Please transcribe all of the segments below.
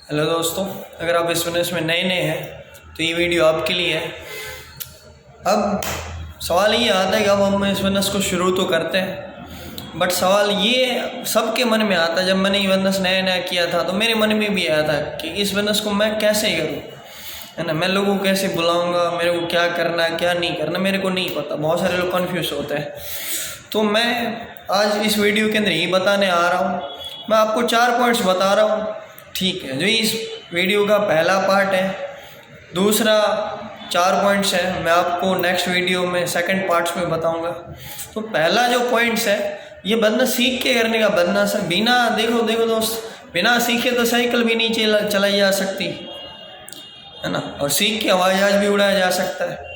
Hello दोस्तों, अगर आप इस बिजनेस में नए हैं तो ये वीडियो आपके लिए है। अब सवाल ये आता है कि अब हम इस बिजनेस को शुरू तो करते हैं, बट सवाल ये सबके मन में आता है। जब मैंने ये बिजनेस नया नया किया था तो मेरे मन में भी आया था कि इस बिजनेस को मैं कैसे करूँ, है ना। मैं लोगों को कैसे बुलाऊँगा, मेरे को क्या करना है क्या नहीं करना, मेरे को नहीं पता। बहुत सारे लोग कन्फ्यूज होते हैं। तो मैं आज इस वीडियो के अंदर यही बताने आ रहा हूँ। मैं आपको 4 पॉइंट्स बता रहा हूँ, ठीक है, जो इस वीडियो का पहला पार्ट है। दूसरा 4 पॉइंट्स है, मैं आपको नेक्स्ट वीडियो में सेकंड पार्ट्स में बताऊंगा। तो पहला जो पॉइंट्स है, ये बिजनेस सीख के करने का बिजनेस है। बिना देखो दोस्त, बिना सीखे तो साइकिल भी नहीं चलाई जा सकती, है ना। और सीख के हवाई जहाज भी उड़ाया जा सकता है।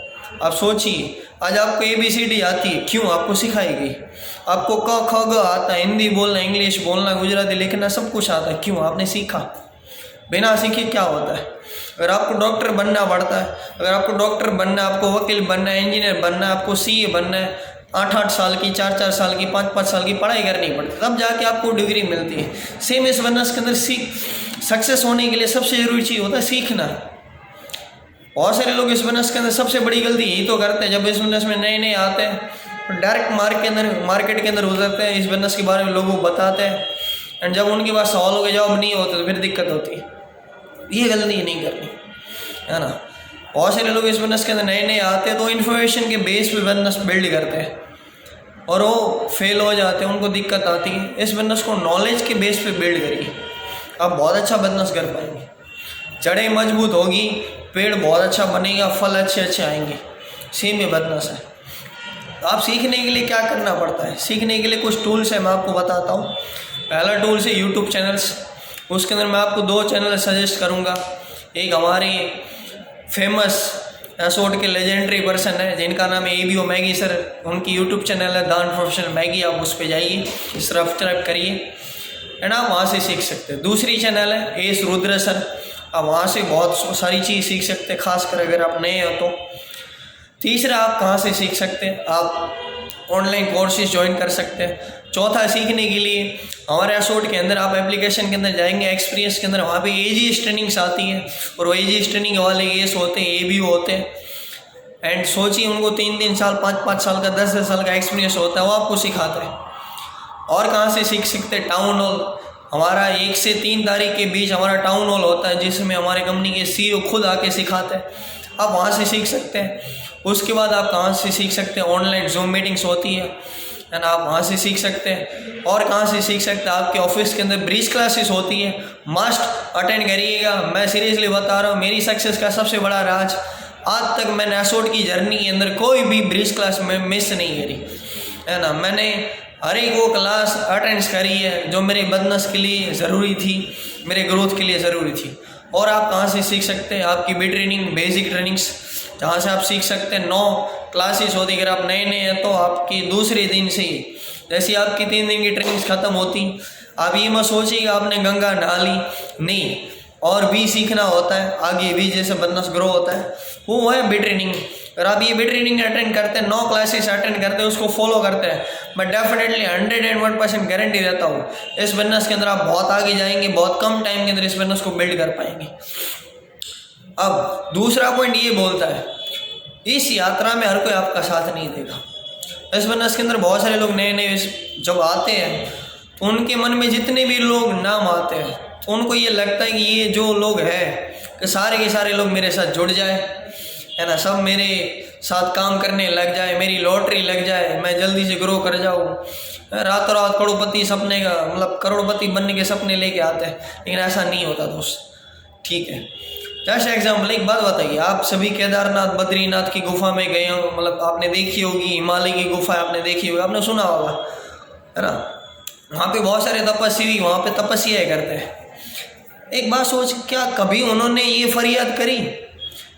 आप सोचिए, आज आपको ABCD आती है, क्यों? आपको सिखाई गई। आपको क ख ग आता है, हिंदी बोलना, इंग्लिश बोलना, गुजराती लिखना, सब कुछ आता है, क्यों? आपने सीखा। बिना सीखे क्या होता है? अगर आपको डॉक्टर बनना पड़ता है, अगर आपको डॉक्टर बनना है, आपको वकील बनना है, इंजीनियर बनना है, आपको CA बनना है, 8-8 साल की, 4-4 साल की, 5-5 साल की पढ़ाई करनी पड़ती है, तब जाके आपको डिग्री मिलती है। सेम इस बिजनेस के अंदर सक्सेस होने के लिए सबसे ज़रूरी चीज़ होता है सीखना। बहुत सारे लोग इस बिजनेस के अंदर सबसे बड़ी गलती यही तो करते हैं। जब इस बिजनेस में नए नए आते हैं तो डायरेक्ट मार्केट के अंदर उतरते हैं, इस बिजनेस के बारे में लोगों को बताते हैं, एंड जब उनके पास सवालों के जवाब नहीं होते तो फिर दिक्कत होती है। ये गलती नहीं करनी, है ना। बहुत सारे लोग इस बिजनेस के अंदर नए नए आते हैं तो इन्फॉर्मेशन के बेस पे बिजनेस बिल्ड करते हैं और वो फेल हो जाते हैं, उनको दिक्कत आती है। इस बिजनेस को नॉलेज के बेस पे बिल्ड करिए, आप बहुत अच्छा बिजनेस कर पाएंगे। जड़ें मजबूत होगी, पेड़ बहुत अच्छा बनेगा, फल अच्छे आएंगे। सेम ये बिजनेस है। तो आप सीखने के लिए क्या करना पड़ता है? सीखने के लिए कुछ टूल्स है, मैं आपको बताता हूँ। पहला टूल्स है यूट्यूब चैनल्स। उसके अंदर मैं आपको 2 चैनल सजेस्ट करूँगा। एक हमारे फेमस एसोट के लेजेंडरी पर्सन है जिनका नाम है ABO मैगी सर। उनकी यूट्यूब चैनल है दान प्रोफेशनल मैगी। आप उस पर जाइए, सब्सक्राइब करिए, एंड आप वहाँ से सीख सकते हैं। दूसरी चैनल है AS रुद्र सर। आप वहाँ से बहुत सारी चीज़ सीख सकते हैं, खासकर अगर आप नए हो तो। तीसरा, आप कहाँ से सीख सकते हैं? आप ऑनलाइन कोर्सेज ज्वाइन कर सकते हैं। चौथा, सीखने के लिए हमारे एसोट के अंदर आप एप्लीकेशन के अंदर जाएंगे, एक्सपीरियंस के अंदर वहाँ पे AGS ट्रेनिंग्स आती है, और वो AGS ट्रेनिंग वाले AS होते हैं, ABO होते हैं। एंड सोचिए, उनको 3-3 साल, 5-5 साल का, 10-10 साल का एक्सपीरियंस होता है, वो आपको सिखाते हैं। और कहाँ से सीख सकते हैं? Town hall. हमारा 1 से 3 तारीख के बीच हमारा टाउन हॉल होता है, जिसमें हमारे कंपनी के CEO खुद आके सिखाते हैं। आप वहाँ से सीख सकते हैं। उसके बाद आप कहाँ से सीख सकते हैं? ऑनलाइन जूम मीटिंग्स होती है ना, आप वहाँ से सीख सकते हैं। और कहाँ से सीख सकते हैं? आपके ऑफिस के अंदर ब्रीज क्लासेस होती है, मस्ट अटेंड करिएगा। मैं सीरियसली बता रहा हूँ, मेरी सक्सेस का सबसे बड़ा राज, आज तक मैंने एसोट की जर्नी के अंदर कोई भी ब्रीज क्लास में मिस नहीं करी, है ना। मैंने हर एक वो क्लास अटेंड करी है जो मेरे बिजनेस के लिए ज़रूरी थी, मेरे ग्रोथ के लिए ज़रूरी थी। और आप कहाँ से सीख सकते हैं? आपकी बी ट्रेनिंग, बेसिक ट्रेनिंग्स, जहाँ से आप सीख सकते हैं। 9 क्लासेस होती। अगर आप नए हैं तो आपकी दूसरे दिन से ही, जैसे आपकी 3 दिन की ट्रेनिंग्स ख़त्म होती, आप ये मत सोचिएगा आपने गंगा नहा ली, नहीं, और भी सीखना होता है आगे भी, जैसे बिजनेस ग्रो होता है, वो है बी ट्रेनिंग। अगर आप ये बी ट्रेनिंग अटेंड करते हैं, 9 क्लासेस अटेंड करते हैं, उसको फॉलो करते हैं, मैं डेफिनेटली 101% गारंटी देता हूँ इस बिजनेस के अंदर आप बहुत आगे जाएंगे, बहुत कम टाइम के अंदर इस बिजनेस को बिल्ड कर पाएंगे। अब दूसरा पॉइंट ये बोलता है, इस यात्रा में हर कोई आपका साथ नहीं देगा। इस बिजनेस के अंदर बहुत सारे लोग नए जब आते हैं तो उनके मन में जितने भी लोग नाम आते हैं तो उनको ये लगता है कि ये जो लोग हैं कि सारे के सारे लोग मेरे साथ जुड़ जाए, है ना, सब मेरे साथ काम करने लग जाए, मेरी लॉटरी लग जाए, मैं जल्दी से ग्रो कर जाऊँ। रातों रात करोड़पति सपने का, मतलब करोड़पति बनने के सपने लेके आते हैं, लेकिन ऐसा नहीं होता दोस्त, ठीक है। जैसे एग्जाम्पल, एक बात बताइए, आप सभी केदारनाथ, बद्रीनाथ की गुफा में गए हो, मतलब आपने देखी होगी, हिमालय की गुफा आपने देखी होगी, आपने सुना होगा, है ना। वहाँ पे बहुत सारे तपस्वी वहाँ पे तपस्या करते हैं। एक बात सोच, क्या कभी उन्होंने ये फरियाद करी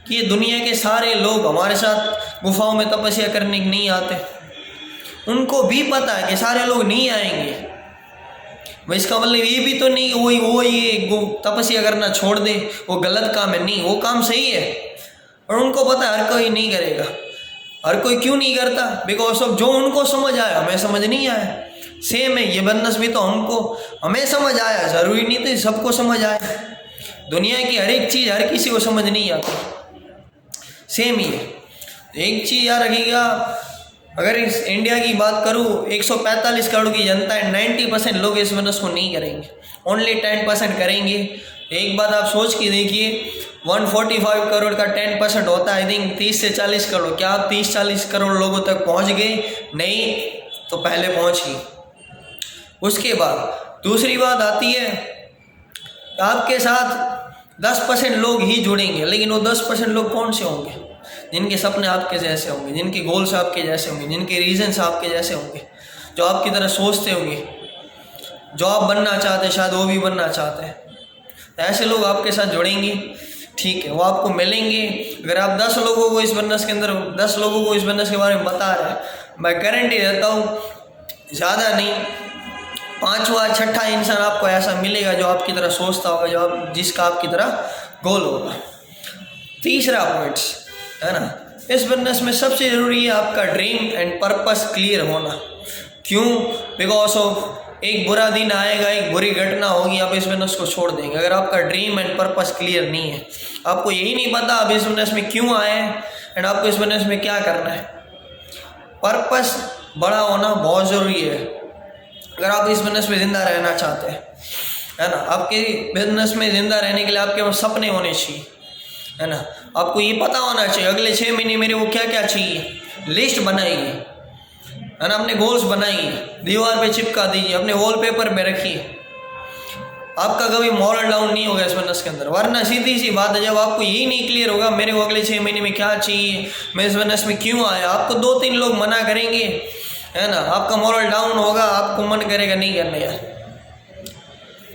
कि ये दुनिया के सारे लोग हमारे साथ गुफाओं में तपस्या करने नहीं आते? उनको भी पता है कि सारे लोग नहीं आएंगे, भाई इसका मतलब ये भी तो नहीं वो ये तपस्या करना छोड़ दे, वो गलत काम है, नहीं, वो काम सही है। और उनको पता है हर कोई नहीं करेगा। हर कोई क्यों नहीं करता? बिकॉज ऑफ जो उनको समझ आया हमें समझ नहीं आया। सेम है ये बिजनेस भी, तो हमें समझ आया, ज़रूरी नहीं तो सबको समझ आया। दुनिया की हर एक चीज़ हर किसी को समझ नहीं आती, सेम ही है। एक चीज़ याद रखिएगा, अगर इस इंडिया की बात करूँ 145 करोड़ की जनता है, 90% लोग इस बिजनेस को नहीं करेंगे, ओनली 10% करेंगे। एक बात आप सोच के देखिए, 145 करोड़ का 10% होता है आई थिंक 30 से 40 करोड़। क्या आप 30-40 करोड़ लोगों तक पहुंच गए? नहीं, तो पहले पहुंच गई। उसके बाद दूसरी बात आती है, आपके साथ 10% लोग ही जुड़ेंगे, लेकिन वो 10% लोग कौन से होंगे? जिनके सपने आपके जैसे होंगे, जिनके गोल्स आपके जैसे होंगे, जिनके रीजन्स आपके जैसे होंगे, जो आपकी तरह सोचते होंगे, जो आप बनना चाहते हैं शायद वो भी बनना चाहते हैं। ऐसे लोग आपके साथ जुड़ेंगे, ठीक है, वो आपको मिलेंगे। अगर आप 10 लोगों को इस बिजनेस के अंदर 10 लोगों को इस बिजनेस के बारे में बता रहे हैं, मैं गारंटी देता हूँ ज़्यादा नहीं 5वां-6ठा इंसान आपको ऐसा मिलेगा जो आपकी तरह सोचता होगा, जो आप जिसका आपकी तरह गोल होगा। तीसरा पॉइंट्स है ना, इस बिजनेस में सबसे ज़रूरी है आपका ड्रीम एंड पर्पस क्लियर होना। क्यों? बिकॉज ऑफ एक बुरा दिन आएगा, एक बुरी घटना होगी, आप इस बिजनेस को छोड़ देंगे। अगर आपका ड्रीम एंड पर्पस क्लियर नहीं है, आपको यही नहीं पता आप इस बिजनेस में क्यों आए हैं एंड आपको इस बिजनेस में क्या करना है। पर्पस बड़ा होना बहुत ज़रूरी है अगर आप इस बिजनेस में ज़िंदा रहना चाहते हैं, है ना। आपके बिजनेस में ज़िंदा रहने के लिए आपके पास सपने होने चाहिए, है ना। आपको ये पता होना चाहिए अगले 6 महीने मेरे को क्या क्या चाहिए। लिस्ट बनाइए, है ना, अपने गोल्स बनाइए, दीवार पे चिपका दीजिए, अपने वॉलपेपर पे रखिए। आपका कभी मॉरल डाउन नहीं होगा इस बिजनेस के अंदर। वरना सीधी सी बात है, जब आपको यही नहीं क्लियर होगा मेरे को अगले 6 महीने में क्या चाहिए, मैं इस बिजनेस में क्यों आया, आपको 2-3 लोग मना करेंगे, है ना, आपका मॉरल डाउन होगा, आपको मन करेगा नहीं करने यार।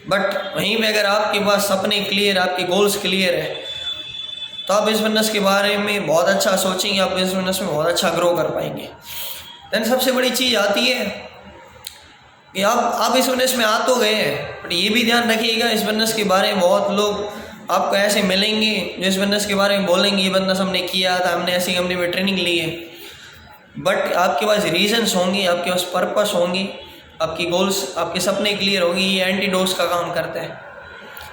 बट वहीं पे अगर आपके पास सपने क्लियर, आपके गोल्स क्लियर है, तो आप इस बिजनेस के बारे में बहुत अच्छा सोचेंगे, आप इस बिजनेस में बहुत अच्छा ग्रो कर पाएंगे। देन सबसे बड़ी चीज़ आती है कि आप इस बिजनेस में आ तो गए हैं, बट ये भी ध्यान रखिएगा इस बिजनेस के बारे में बहुत लोग आपको ऐसे मिलेंगे जो इस बिजनेस के बारे में बोलेंगे ये बिजनेस हमने किया था, हमने ऐसी कंपनी में ट्रेनिंग ली है। बट आपके पास रीजन्स होंगे, आपके पास पर्पस होंगे, आपकी गोल्स, आपके सपने क्लियर होंगे। ये एंटीडोज का काम करता है।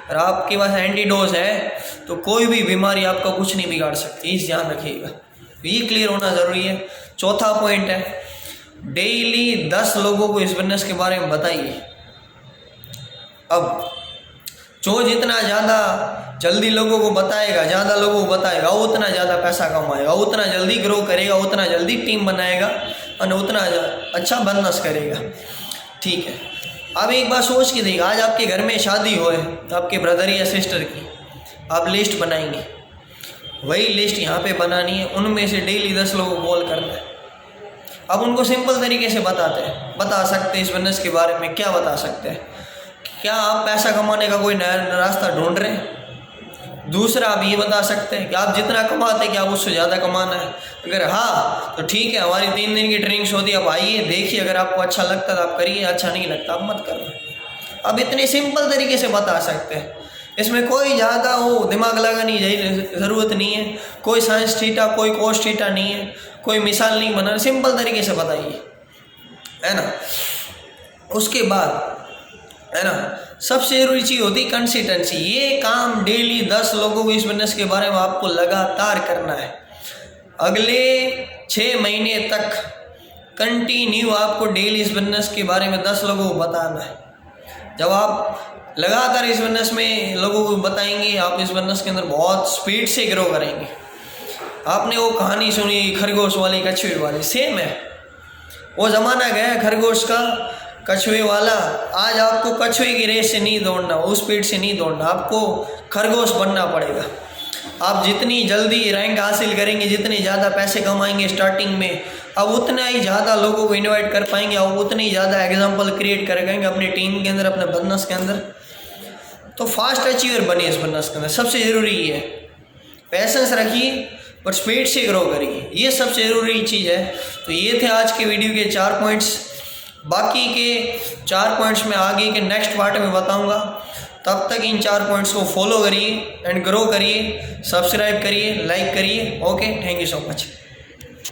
अगर आपके पास एंटीडोज है तो कोई भी बीमारी आपका कुछ नहीं बिगाड़ सकती, इस ध्यान रखिएगा। ये क्लियर होना ज़रूरी है। चौथा पॉइंट है, डेली 10 लोगों को इस बिजनेस के बारे में बताइए। अब जो जितना ज़्यादा जल्दी लोगों को बताएगा, ज़्यादा लोगों को बताएगा, वो उतना ज़्यादा पैसा कमाएगा, उतना जल्दी ग्रो करेगा, उतना जल्दी टीम बनाएगा और उतना अच्छा बिजनेस करेगा, ठीक है। अब एक बार सोच के देखिए, आज आपके घर में शादी हो है आपके ब्रदर या सिस्टर की, आप लिस्ट बनाएंगे, वही लिस्ट यहाँ पे बनानी है, उनमें से डेली 10 लोगों को कॉल करना है। अब उनको सिंपल तरीके से बता सकते हैं इस बिजनेस के बारे में। क्या बता सकते हैं? क्या आप पैसा कमाने का कोई नया रास्ता ढूंढ रहे हैं? दूसरा आप ये बता सकते हैं कि आप जितना कमाते हैं कि आप उससे ज़्यादा कमाना है। अगर हाँ तो ठीक है, हमारी 3 दिन की ट्रेनिंग होती है, आप आइए, देखिए, अगर आपको अच्छा लगता है तो आप करिए, अच्छा नहीं लगता आप मत करना। अब इतने सिंपल तरीके से बता सकते हैं, इसमें कोई ज़्यादा वो दिमाग लगाने की ज़रूरत नहीं है, कोई साइंस थीटा, कोई कोस थीटा नहीं है, कोई मिसाल नहीं बनाना, सिंपल तरीके से बताइए, है ना। उसके बाद है ना, सबसे जरूरी चीज़ होती है कंसिस्टेंसी। ये काम डेली 10 लोगों को इस बिजनेस के बारे में आपको लगातार करना है। अगले 6 महीने तक कंटिन्यू आपको डेली इस बिजनेस के बारे में 10 लोगों को बताना है। जब आप लगातार इस बिजनेस में लोगों को बताएंगे, आप इस बिजनेस के अंदर बहुत स्पीड से ग्रो करेंगे। आपने वो कहानी सुनी खरगोश वाली, कछुए वाली, सेम है। वो ज़माना गया खरगोश का, कछुए वाला। आज आपको कछुए की रेस से नहीं दौड़ना, उस स्पीड से नहीं दौड़ना, आपको खरगोश बनना पड़ेगा। आप जितनी जल्दी रैंक हासिल करेंगे, जितने ज़्यादा पैसे कमाएंगे स्टार्टिंग में, अब उतना ही ज़्यादा लोगों को इनवाइट कर पाएंगे, अब उतनी ही ज़्यादा एग्जाम्पल क्रिएट कर पाएंगे अपनी टीम के अंदर, अपने बिजनेस के अंदर। तो फास्ट अचीवर बनिए इस बिजनेस के अंदर। सबसे ज़रूरी ये है, पैसेंस रखिए बट स्पीड से ग्रो करिए, ये सबसे ज़रूरी चीज़ है। तो ये थे आज के वीडियो के 4 पॉइंट्स। बाकी के 4 पॉइंट्स मैं आगे के नेक्स्ट पार्ट में बताऊंगा। तब तक इन 4 पॉइंट्स को फॉलो करिए एंड ग्रो करिए, सब्सक्राइब करिए, लाइक करिए। Okay, thank you so much.